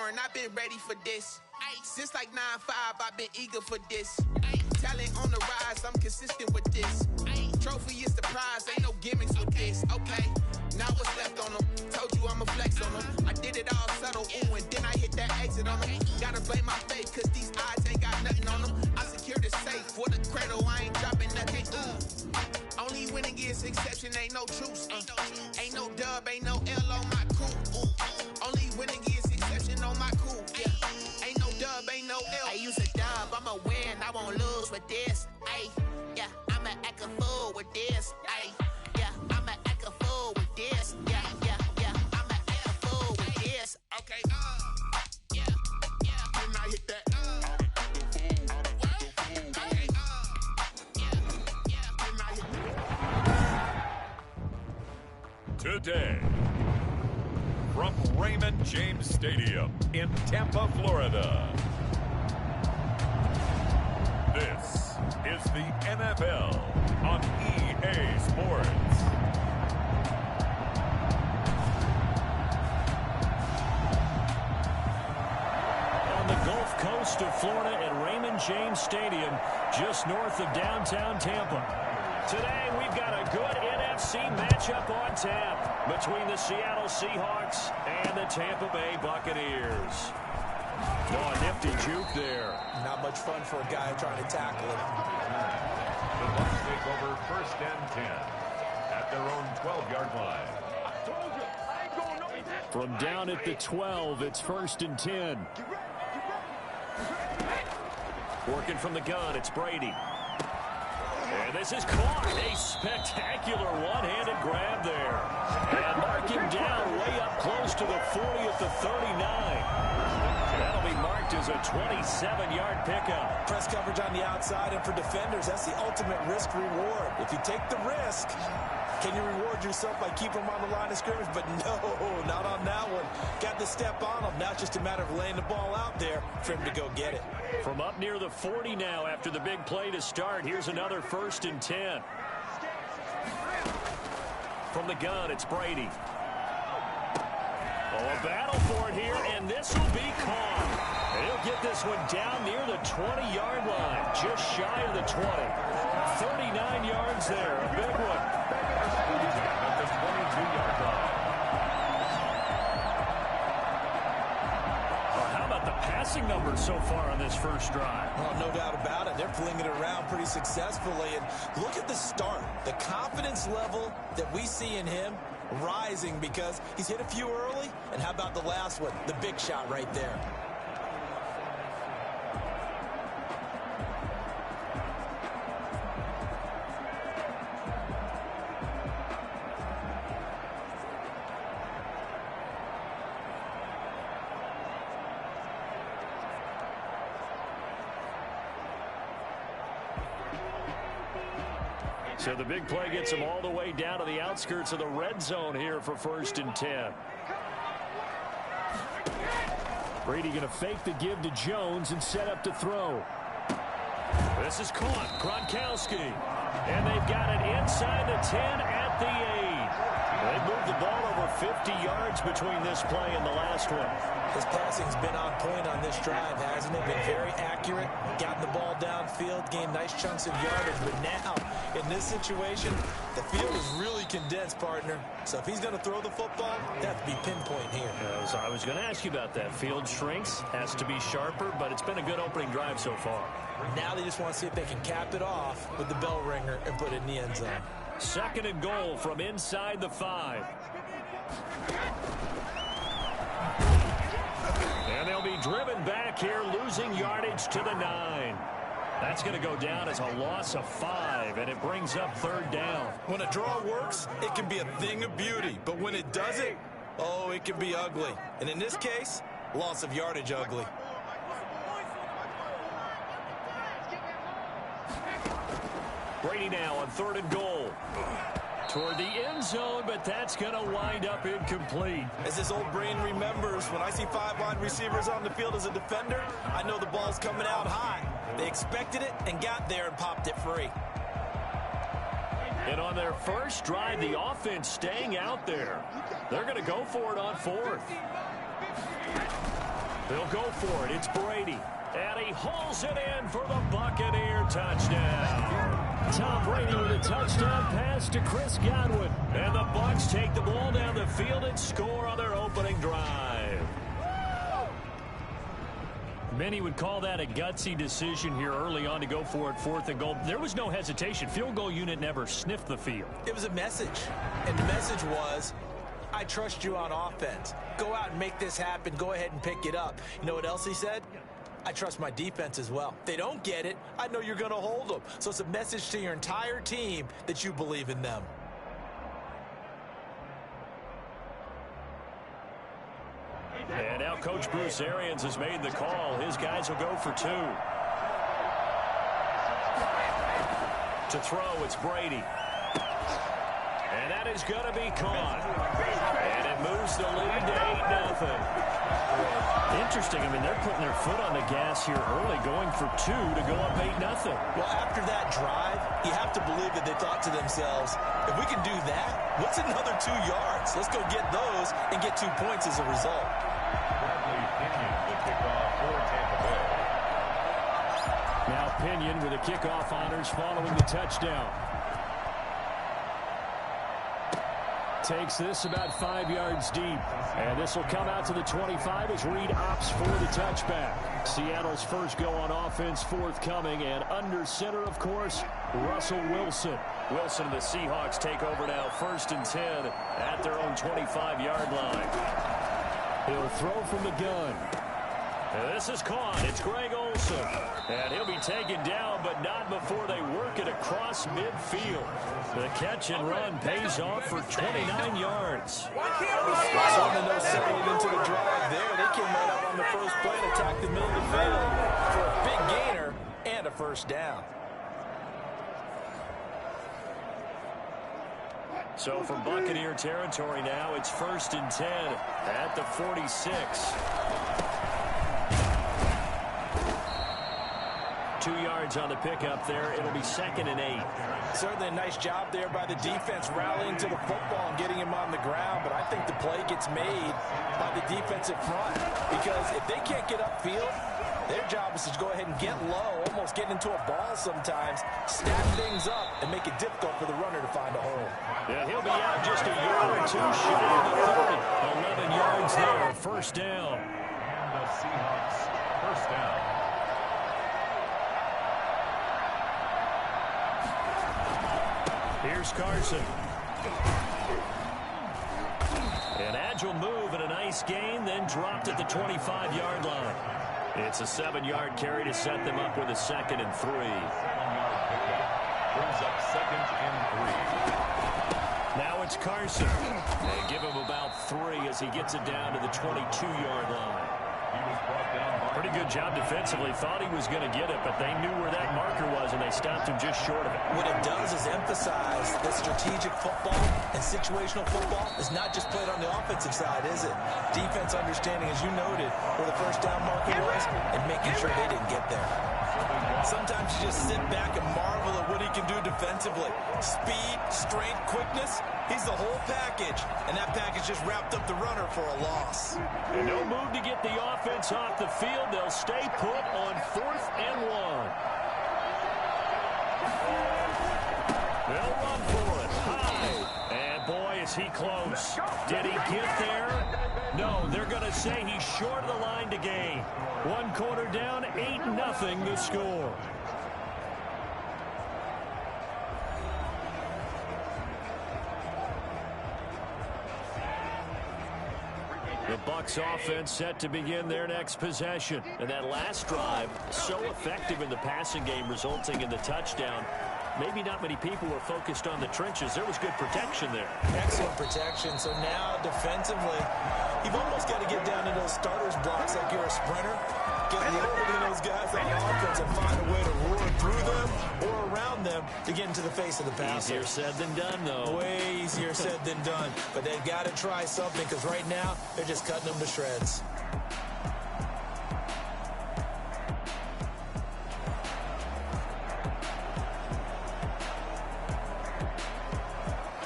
born, I've been ready for this. Since like 9-5, I've been eager for this. Talent on the rise, I'm consistent with this. Trophy is the prize, ain't no gimmicks with this. Okay, now what's left on them? Told you I'ma flex on them. I did it all subtle, ooh, and then I hit that exit on them. Gotta blame my faith, cause these eyes ain't got nothing on them. I secured the safe for the cradle, I ain't dropping nothing. Only winning is exception, ain't no truce. Ain't no dub, ain't no L on my cool. Only winning is exception on my cool. Yeah. Ain't no dub, ain't no L. I use a dub, I'ma win, I won't lose with this. Ay, yeah, I'ma act a fool with this. Ay, yeah, I'ma act a fool with this. Yeah, I'ma act a fool with this. Okay, yeah, and I hit that. Today, from Raymond James Stadium in Tampa, Florida, this is the NFL on EA Sports. On the Gulf Coast of Florida at Raymond James Stadium, just north of downtown Tampa. Today, we've got a good NFC matchup on tap between the Seattle Seahawks and the Tampa Bay Buccaneers. Oh, a nifty juke there. Not much fun for a guy trying to tackle it. The Bucs take over 1st and 10 at their own 12-yard line. From down at the 12, it's 1st and 10. Working from the gun, it's Brady. And this is caught. A spectacular one-handed grab there. And mark him down way up close to the 40 at the 39. That'll be marked as a 27-yard pickup. Press coverage on the outside, and for defenders, that's the ultimate risk-reward. If you take the risk, can you reward yourself by keeping them on the line of scrimmage? But no, not on that one. Got the step on him. Now it's just a matter of laying the ball out there for him to go get it. From up near the 40 now after the big play to start, here's another 1st and 10. From the gun, it's Brady. Oh, a battle for it here, and this will be caught. And he'll get this one down near the 20-yard line, just shy of the 20. 39 yards there, a big one. At the 22-yard line. Passing numbers so far on this first drive. Well, no doubt about it. They're flinging it around pretty successfully. And look at the start. The confidence level that we see in him rising because he's hit a few early. And how about the last one? The big shot right there. So the big play gets him all the way down to the outskirts of the red zone here for 1st and 10. Brady going to fake the give to Jones and set up to throw. This is caught. Gronkowski. And they've got it inside the 10 at the 8. They moved the ball over 50 yards between this play and the last one. His passing's been on point on this drive, hasn't it? Been very accurate, gotten the ball downfield, gained nice chunks of yardage. But now, in this situation, the field is really condensed, partner. So if he's going to throw the football, that has to be pinpoint here. So I was going to ask you about that. Field shrinks, has to be sharper, but it's been a good opening drive so far. Now they just want to see if they can cap it off with the bell ringer and put it in the end zone. 2nd and goal from inside the 5. And they'll be driven back here, losing yardage to the 9. That's going to go down as a loss of 5, and it brings up 3rd down. When a draw works, it can be a thing of beauty. But when it doesn't, oh, it can be ugly. And in this case, loss of yardage ugly. Brady now on 3rd and goal. Toward the end zone, but that's going to wind up incomplete. As his old brain remembers, when I see 5 wide receivers on the field as a defender, I know the ball's coming out high. They expected it and got there and popped it free. And on their first drive, the offense staying out there. They're going to go for it on 4th. They'll go for it. It's Brady. And he hauls it in for the Buccaneer touchdown. Tom Brady with a touchdown pass to Chris Godwin. And the Bucs take the ball down the field and score on their opening drive. Many would call that a gutsy decision here early on to go for it 4th and goal. There was no hesitation. Field goal unit never sniffed the field. It was a message. And the message was, I trust you on offense. Go out and make this happen. Go ahead and pick it up. You know what else he said? I trust my defense as well. If they don't get it, I know you're going to hold them. So it's a message to your entire team that you believe in them. And now Coach Bruce Arians has made the call. His guys will go for 2. To throw, it's Brady. And that is going to be caught. And it moves the lead to 8-0. Interesting. I mean, they're putting their foot on the gas here early, going for 2 to go up 8-0. Well, after that drive, you have to believe that they thought to themselves, if we can do that, what's another 2 yards? Let's go get those and get 2 points as a result. Now Pinion with the kickoff honors following the touchdown. Takes this about 5 yards deep. And this will come out to the 25 as Reed opts for the touchback. Seattle's first go on offense forthcoming. And under center, of course, Russell Wilson. Wilson and the Seahawks take over now 1st and 10 at their own 25-yard line. He'll throw from the gun. And this is caught. It's Greg Olsen. And he'll be taken down, but not before they work it across midfield. The catch and run pays off for 29 yards. Certainly no settling into the drive there. They came right up on the first play and attacked the middle of the field for a big gainer and a first down. So from Buccaneer territory now, it's 1st and 10 at the 46. 2 yards on the pickup there. It'll be 2nd and 8. Certainly a nice job there by the defense rallying to the football and getting him on the ground, but I think the play gets made by the defensive front because if they can't get upfield, their job is to go ahead and get low, almost get into a ball sometimes, stack things up, and make it difficult for the runner to find a hole. Yeah, he'll be out just a yard or 2 shy of the 30. 11 yards there, first down. And the Seahawks, first down. Here's Carson. An agile move and a nice gain, then dropped at the 25-yard line. It's a 7-yard carry to set them up with a 2nd and 3. 7-yard pickup brings up 2nd and 3. Now it's Carson. They give him about 3 as he gets it down to the 22-yard line. He was brought down by Pretty good job defensively. Thought he was going to get it, but they knew where that marker was, and they stopped him just short of it. What it does is emphasize that strategic football and situational football is not just played on the offensive side, is it? Defense understanding, as you noted, where the first down marker was and making sure they didn't get there. Sometimes you just sit back and marvel at what he can do defensively. Speed, strength, quickness, he's the whole package. And that package just wrapped up the runner for a loss. And no move to get the offense off the field. They'll stay put on 4th and 1. They'll run for it. High. And boy, is he close. Did he get there? No, they're going to say he's short of the line to gain. 1 quarter down, 8-0 the score. The Bucs offense set to begin their next possession. And that last drive, so effective in the passing game, resulting in the touchdown. Maybe not many people were focused on the trenches. There was good protection there. Excellent protection. So now defensively, you've almost got to get down to those starters blocks like you're a sprinter. Get lower than those guys on offense and find a way to roar through them or around them to get into the face of the passer. Easier said than done, though. Way easier said than done. But they've got to try something because right now they're just cutting them to shreds.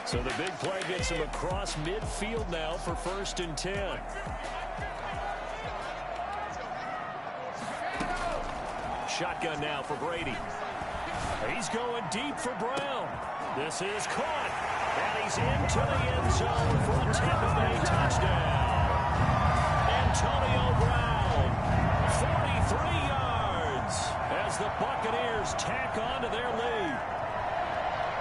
So the big play gets him across midfield now for 1st and 10. Shotgun now for Brady. He's going deep for Brown. This is caught. And he's into the end zone for a Tampa Bay touchdown. Antonio Brown, 43 yards as the Buccaneers tack on to their lead.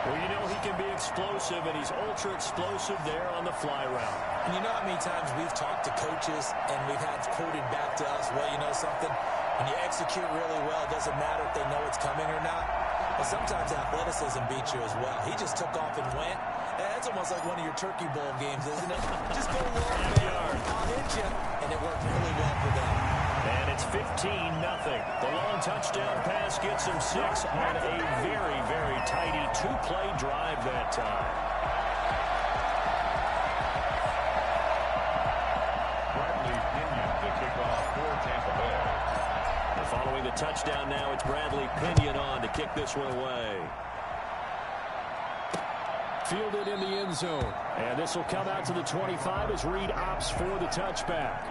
Well, you know he can be explosive, and he's ultra-explosive there on the fly route. And you know how many times we've talked to coaches and we've had quoted back to us, well, you know something? When you execute really well, it doesn't matter if they know it's coming or not. But sometimes athleticism beats you as well. He just took off and went. That's almost like one of your Turkey Bowl games, isn't it? Just go long, man. I'll hit you. And it worked really well for them. And it's 15-0. The long touchdown pass gets him 6 on a very, very tidy two-play drive that time. Bradley Pinion to kick off for Tampa Bay. Following the touchdown now, it's Bradley Pinion on to kick this one away. Fielded in the end zone. And this will come out to the 25 as Reed opts for the touchback.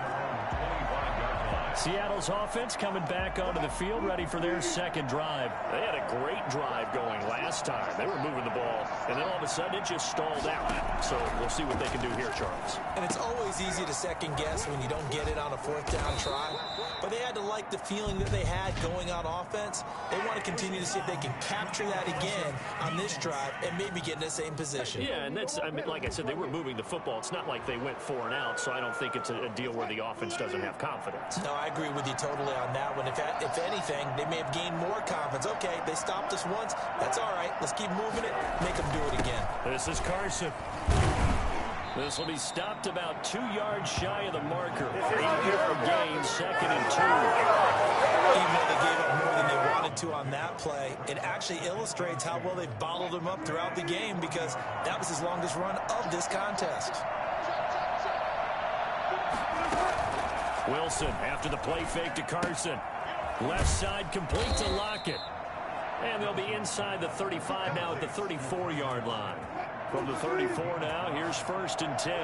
Seattle's offense coming back onto the field, ready for their second drive. They had a great drive going last time. They were moving the ball, and then all of a sudden it just stalled out. So we'll see what they can do here, Charles. And it's always easy to second guess when you don't get it on a fourth down try. But they had to like the feeling that they had going on offense. They want to continue to see if they can capture that again on this drive and maybe get in the same position. Yeah, and that's, I mean, like I said, they were moving the football. It's not like they went 4 and out, so I don't think it's a deal where the offense doesn't have confidence. No, I agree with you totally on that one. If anything, they may have gained more confidence. Okay, they stopped us once. That's all right. Let's keep moving it. Make them do it again. This is Carson. This will be stopped about 2 yards shy of the marker. 8-yard gain, 2nd and 2. Even though they gave up more than they wanted to on that play, it actually illustrates how well they've bottled them up throughout the game because that was his longest run of this contest. Wilson after the play fake to Carson. Left side complete to Lockett. And they'll be inside the 35 now at the 34-yard line. From the 34 now, here's 1st and 10.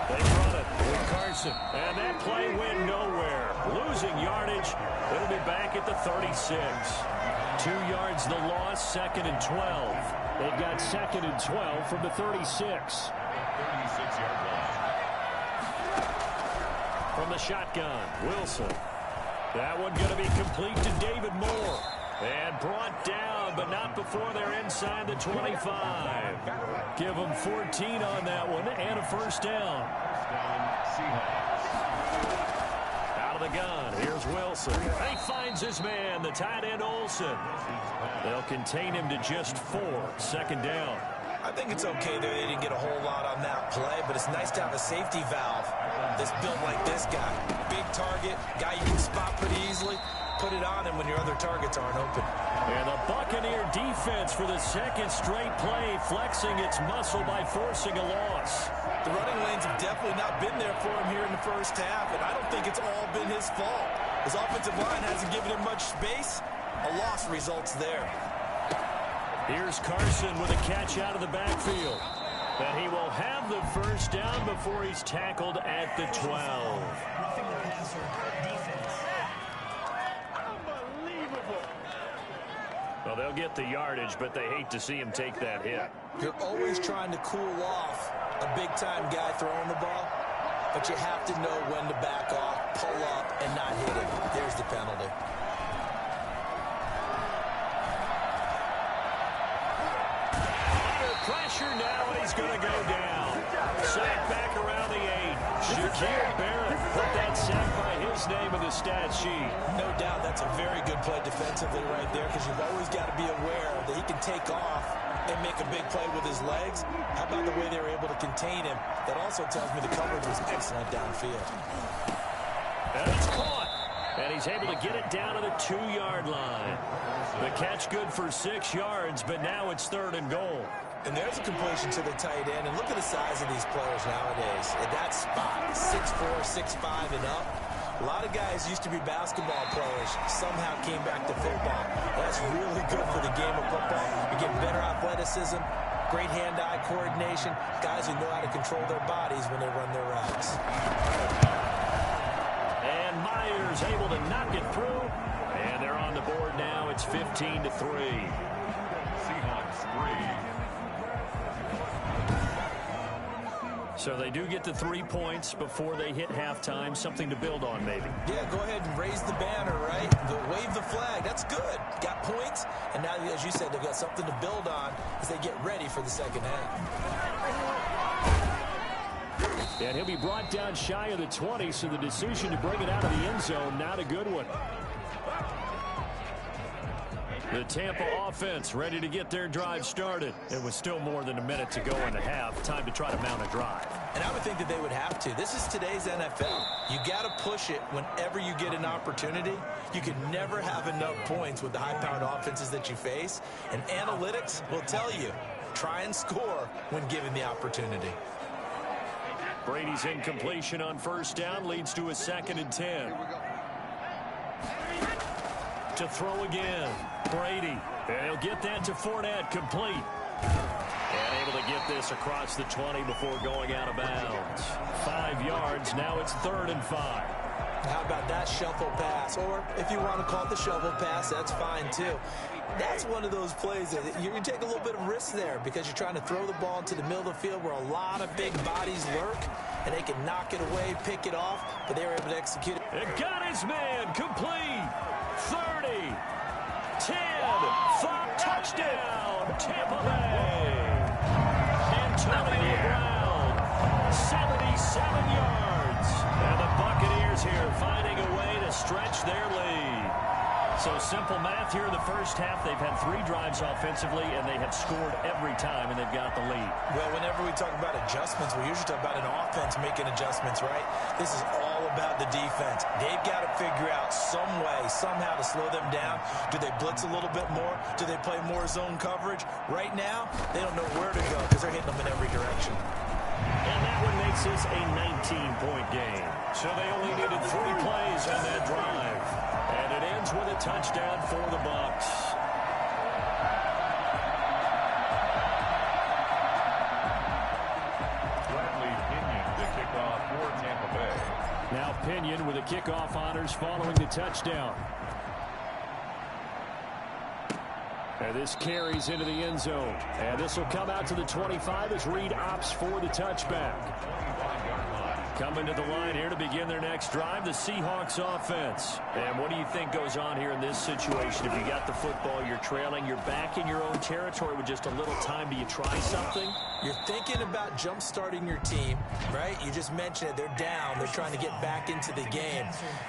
They run it with Carson. And that play went nowhere. Losing yardage. It'll be back at the 36. 2 yards the loss, 2nd and 12. They've got 2nd and 12 from the 36. 36-yard line. From the shotgun, Wilson. That one going to be complete to David Moore. And brought down, but not before they're inside the 25. Give them 14 on that one and a 1st down. Out of the gun, here's Wilson. He finds his man, the tight end Olsen. They'll contain him to just 4. 2nd down. I think it's okay there. They didn't get a whole lot on that play, but it's nice to have a safety valve that's built like this guy. Big target, guy you can spot pretty easily. Put it on him when your other targets aren't open. And the Buccaneer defense for the 2nd straight play, flexing its muscle by forcing a loss. The running lanes have definitely not been there for him here in the first half, and I don't think it's all been his fault. His offensive line hasn't given him much space. A loss results there. Here's Carson with a catch out of the backfield. And he will have the 1st down before he's tackled at the 12. Well, they'll get the yardage, but they hate to see him take that hit. You're always trying to cool off a big-time guy throwing the ball, but you have to know when to back off, pull up, and not hit him. There's the penalty. Pressure now, and he's going to go down. Sack back around the 8. Shaquille Barrett put that sack by his name in the stat sheet. No doubt that's a very good play defensively right there because you've always got to be aware that he can take off and make a big play with his legs. How about the way they were able to contain him? That also tells me the coverage was excellent downfield. And it's caught. And he's able to get it down to the 2-yard line. The catch good for 6 yards, but now it's 3rd and goal. And there's a completion to the tight end. And look at the size of these players nowadays. At that spot, 6'4", 6'5", and up. A lot of guys used to be basketball players, somehow came back to football. That's really good for the game of football. You get better athleticism, Great hand-eye coordination. Guys who know how to control their bodies when they run their routes. And Myers able to knock it through. And they're on the board now. It's 15-3. Seahawks 3. So they do get the 3 points before they hit halftime. Something to build on, maybe. Yeah, go ahead and raise the banner, right? Wave the flag. That's good. Got points. And now, as you said, they've got something to build on as they get ready for the second half. And he'll be brought down shy of the 20, so the decision to bring it out of the end zone, not a good one. The Tampa offense ready to get their drive started. It was still more than a minute to go in the half. Time to try to mount a drive. And I would think that they would have to. This is today's NFL. You got to push it whenever you get an opportunity. You can never have enough points with the high-powered offenses that you face. And analytics will tell you, try and score when given the opportunity. Brady's incompletion on first down leads to a 2nd and 10. To throw again. Brady. And he'll get that to Fournette, complete. And able to get this across the 20 before going out of bounds. 5 yards. Now it's 3rd and 5. How about that shuffle pass? Or if you want to call it the shovel pass, that's fine too. That's one of those plays that you take a little bit of risk there because you're trying to throw the ball into the middle of the field where a lot of big bodies lurk, and they can knock it away, pick it off, but they were able to execute it. It got his man, complete. 30, 10, 5, touchdown, Tampa Bay. Antonio Brown, 77 yards. And the Buccaneers here finding a way to stretch their lead. So simple math here in the first half. They've had 3 drives offensively, and they have scored every time, and they've got the lead. Well, whenever we talk about adjustments, we usually talk about an offense making adjustments, right? This is all about the defense. They've got to figure out some way, somehow to slow them down. Do they blitz a little bit more? Do they play more zone coverage? Right now, they don't know where to go because they're hitting them in every direction. And that one makes this a 19-point game. So they only needed 3 plays on that drive. And it ends with a touchdown for the Bucs. Bradley Pinion to kick off for Tampa Bay. Now Pinion with the kickoff honors following the touchdown. And this carries into the end zone. And this will come out to the 25 as Reed opts for the touchback. Coming to the line here to begin their next drive, the Seahawks offense. And what do you think goes on here in this situation? If you got the football, you're trailing, you're back in your own territory with just a little time. Do you try something? You're thinking about jump-starting your team, right? You just mentioned it. They're down. They're trying to get back into the game.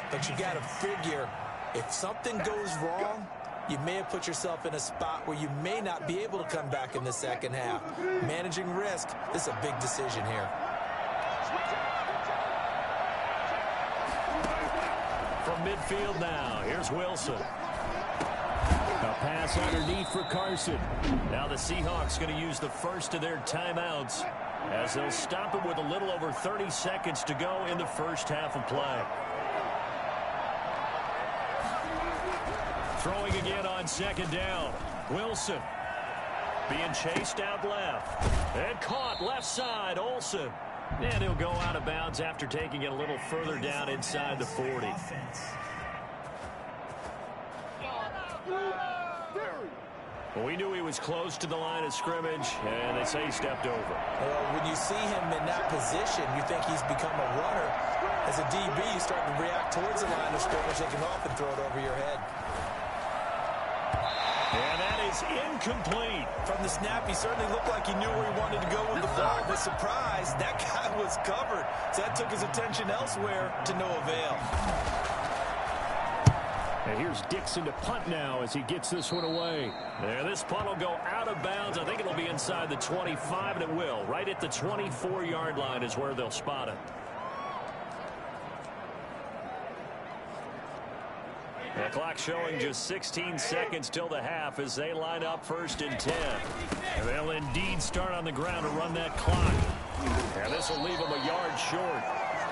But you got to figure, if something goes wrong, you may have put yourself in a spot where you may not be able to come back in the second half. Managing risk, this is a big decision here. From midfield now, here's Wilson. A pass underneath for Carson. Now the Seahawks going to use the first of their timeouts as they'll stop it with a little over 30 seconds to go in the first half of play. Throwing again on 2nd down. Wilson being chased out left. And caught left side, Olsen. And he'll go out of bounds after taking it a little further down inside the 40. Well, we knew he was close to the line of scrimmage, and they say he stepped over. Well, when you see him in that position, you think he's become a runner. As a DB, you start to react towards the line of scrimmage. They can often throw it over your head. And that is incomplete. From the snap, he certainly looked like he knew where he wanted to go with the ball. But surprise, that guy was covered. So that took his attention elsewhere to no avail. And here's Dixon to punt now as he gets this one away. And this punt will go out of bounds. I think it'll be inside the 25, and it will. Right at the 24-yard line is where they'll spot it. The clock showing just 16 seconds till the half as they line up 1st and 10. And they'll indeed start on the ground to run that clock. And this will leave them a yard short.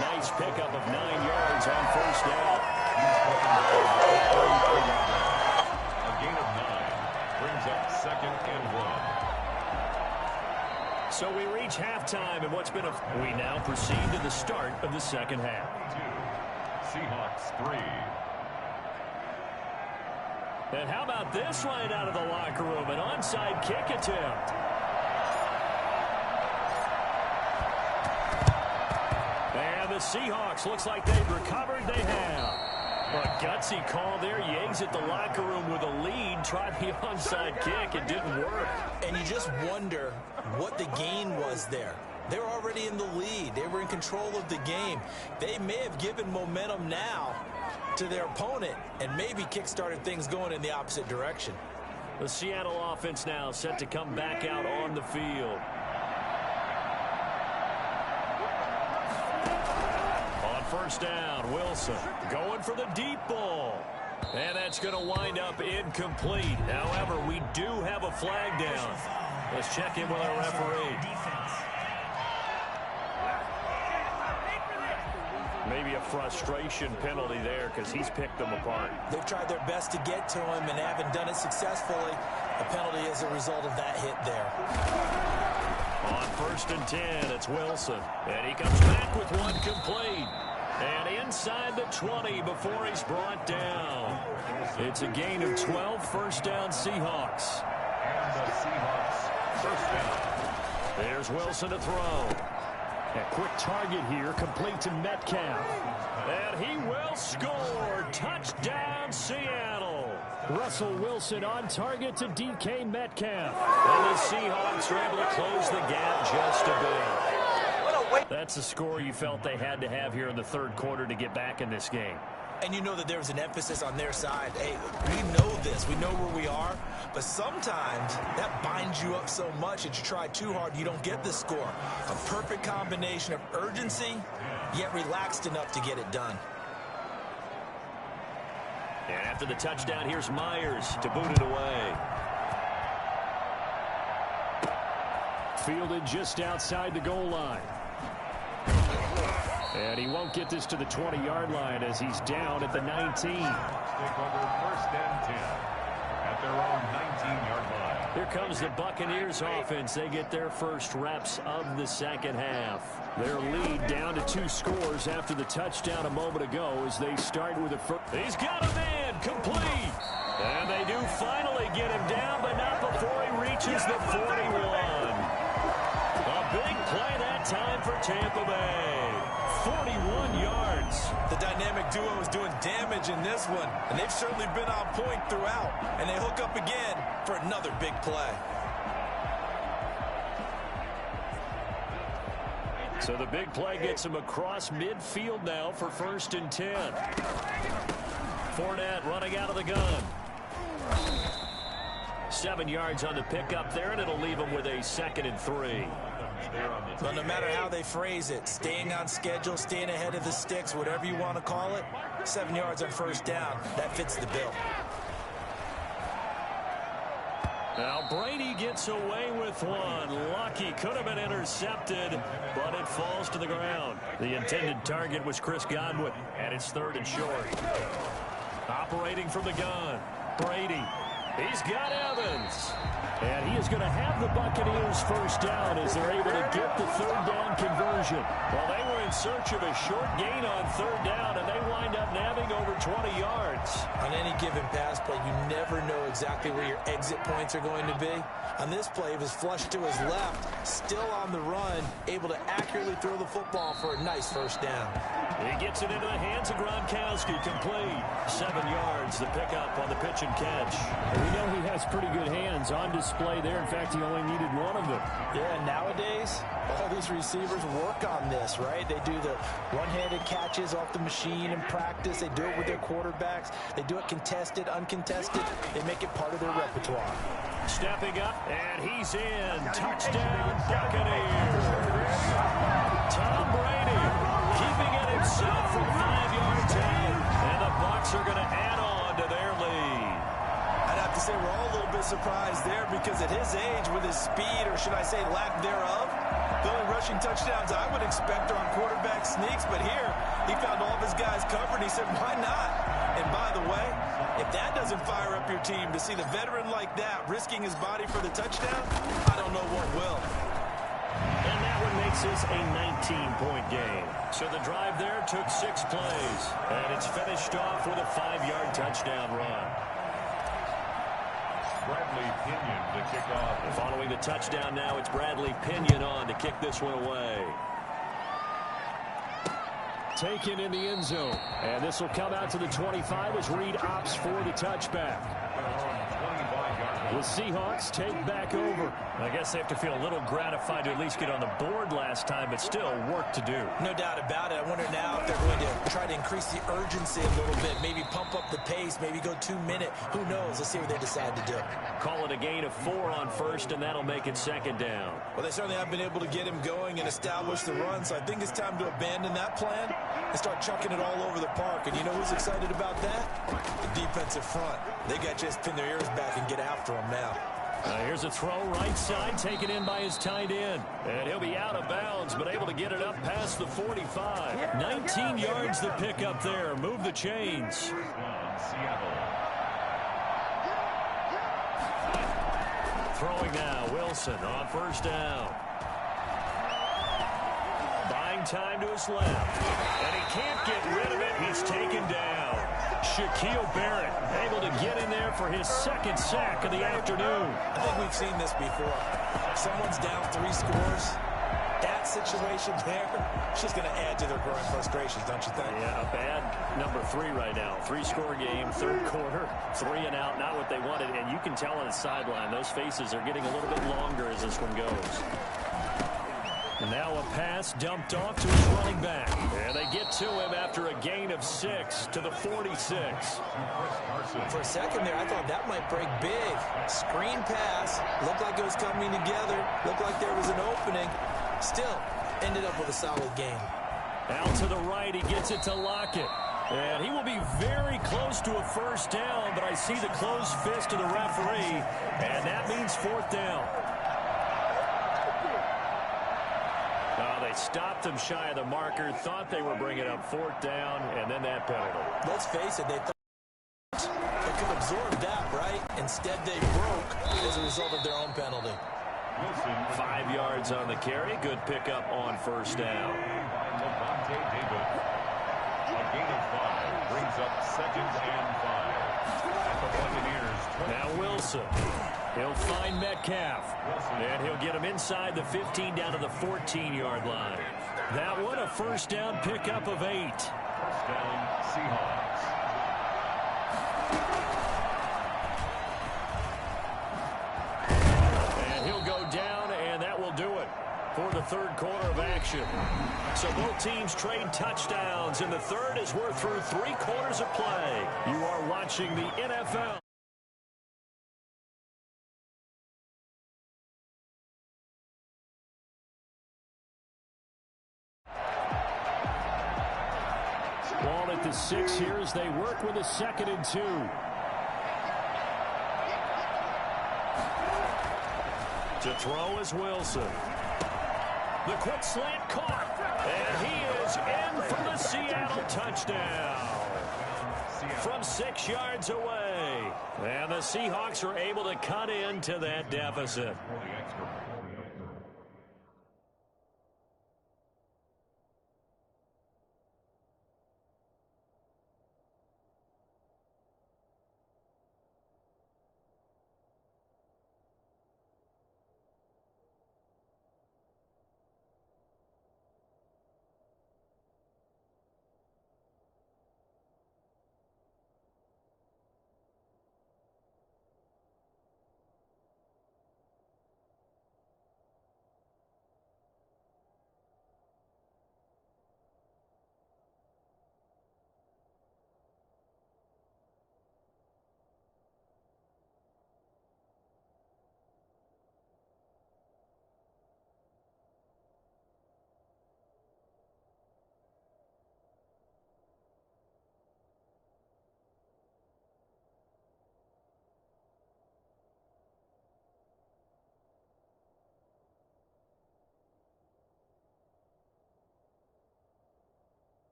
Nice pickup of 9 yards on 1st down. A gain of 9 brings up 2nd and 1. So we reach halftime in what's been we now proceed to the start of the second half. Seahawks 3. And how about this right out of the locker room? An onside kick attempt. And the Seahawks, looks like they've recovered. They have. A gutsy call there. You exit the locker room with a lead. Tried the onside kick. It didn't work. And you just wonder what the gain was there. They're already in the lead. They were in control of the game. They may have given momentum now to their opponent and maybe kick-started things going in the opposite direction. The Seattle offense now set to come back out on the field. On first down, Wilson going for the deep ball. And that's going to wind up incomplete. However, we do have a flag down. Let's check in with our referee. Maybe a frustration penalty there because he's picked them apart. They've tried their best to get to him and haven't done it successfully. A penalty is a result of that hit there. On first and 10, it's Wilson. And he comes back with one complete. And inside the 20 before he's brought down. It's a gain of 12, first down Seahawks. And the Seahawks first down. There's Wilson to throw. A quick target here, complete to Metcalf. And he will score. Touchdown, Seattle. Russell Wilson on target to DK Metcalf. And the Seahawks are able to close the gap just a bit. That's a score you felt they had to have here in the third quarter to get back in this game. And you know that there's an emphasis on their side. Hey, we know this. We know where we are. But sometimes that binds you up so much that you try too hard, you don't get the score. A perfect combination of urgency, yet relaxed enough to get it done. And after the touchdown, here's Myers to boot it away. Fielded just outside the goal line. And he won't get this to the 20-yard line as he's down at the 19. Take over first and 10 at their own 19-yard line. Here comes the Buccaneers offense. They get their first reps of the second half. Their lead down to 2 scores after the touchdown a moment ago as they start with a first. He's got a man complete. And they do finally get him down, but not before he reaches the 41. A big play that time for Tampa Bay. 41 yards. The dynamic duo is doing damage in this one, and they've certainly been on point throughout, and they hook up again for another big play. So the big play gets him across midfield now for first and 10. Fournette running out of the gun. 7 yards on the pickup there, and it'll leave him with a 2nd and 3. But no matter how they phrase it, staying on schedule, staying ahead of the sticks, whatever you want to call it, 7 yards on first down, that fits the bill. Now Brady gets away with one. Lucky, could have been intercepted, but it falls to the ground. The intended target was Chris Godwin, and it's 3rd and short. Operating from the gun, Brady. He's got Evans. And he is going to have the Buccaneers first down as they're able to get the 3rd down conversion. Well, they were in search of a short gain on 3rd down, and they wind up nabbing over 20 yards. On any given pass play, you never know exactly where your exit points are going to be. On this play, it was flushed to his left, still on the run, able to accurately throw the football for a nice first down. He gets it into the hands of Gronkowski, complete. 7 yards, the pickup on the pitch and catch. We know he has pretty good hands on display there. In fact, he only needed one of them. Yeah, nowadays, all these receivers work on this, right? They do the one-handed catches off the machine in practice. They do it with their quarterbacks. They do it contested, uncontested. They make it part of their repertoire. Stepping up, and he's in. Touchdown, Buccaneers. Tom Brady keeping it himself from 5 yards in, and the Bucs are going to add on to their lead. I'd have to say we're all a little bit surprised there because at his age, with his speed, or should I say lack thereof, the only rushing touchdowns I would expect are on quarterback sneaks, but here he found all of his guys covered. He said, why not? And by the way, if that doesn't fire up your team to see the veteran like that risking his body for the touchdown, I don't know what will. makes this a 19-point game. So the drive there took 6 plays, and it's finished off with a 5-yard touchdown run. Bradley Pinion to kick off. Following the touchdown now, it's Bradley Pinion on to kick this one away. Taken in the end zone. And this will come out to the 25 as Reed opts for the touchback. The Seahawks take back over. I guess they have to feel a little gratified to at least get on the board last time, but still work to do. No doubt about it. I wonder now if they're going to try to increase the urgency a little bit, maybe pump up the pace, maybe go 2-minute. Who knows? Let's see what they decide to do. Call it a gain of 4 on first, and that'll make it 2nd down. Well, they certainly have been able to get him going and establish the run, so I think it's time to abandon that plan and start chucking it all over the park. And you know who's excited about that? The defensive front. They got to just pin their ears back and get after him now. Here's a throw right side, taken in by his tight end. And he'll be out of bounds, but able to get it up past the 45. 19 yards to pick up there. Move the chains. Throwing now, Wilson on first down. Buying time to his left. And he can't get rid of it. He's taken down. Shaquille Barrett able to get in there for his 2nd sack of the afternoon. I think we've seen this before. Someone's down 3 scores. That situation there, it's just going to add to their growing frustrations, don't you think? Yeah, a bad number 3 right now. 3-score game, 3rd quarter, 3 and out, not what they wanted. And you can tell on the sideline, those faces are getting a little bit longer as this one goes. And now a pass dumped off to his running back. And they get to him after a gain of 6 to the 46. For a second there, I thought that might break big. Screen pass. Looked like it was coming together. Looked like there was an opening. Still, ended up with a solid game. Out to the right, he gets it to Lockett. And he will be very close to a 1st down, but I see the closed fist of the referee, and that means 4th down. They stopped him shy of the marker, thought they were bringing up 4th down, and then that penalty. Let's face it, they thought they could absorb that, right? Instead, they broke as a result of their own penalty. 5 yards on the carry. Good pickup on 1st down. A gain of 5 brings up 2nd and 5. At the Buccaneers. Now Wilson. He'll find Metcalf. And he'll get him inside the 15 down to the 14-yard line. That one a 1st down pickup of 8. 1st down, Seahawks. And he'll go down, and that will do it for the 3rd quarter of action. So both teams trade touchdowns in the 3rd as we're through 3 quarters of play. You are watching the NFL. Ball at the 6 here as they work with a 2nd and 2. To throw is Wilson. The quick slant caught. And he is in for the Seattle touchdown. From 6 yards away. And the Seahawks are able to cut into that deficit.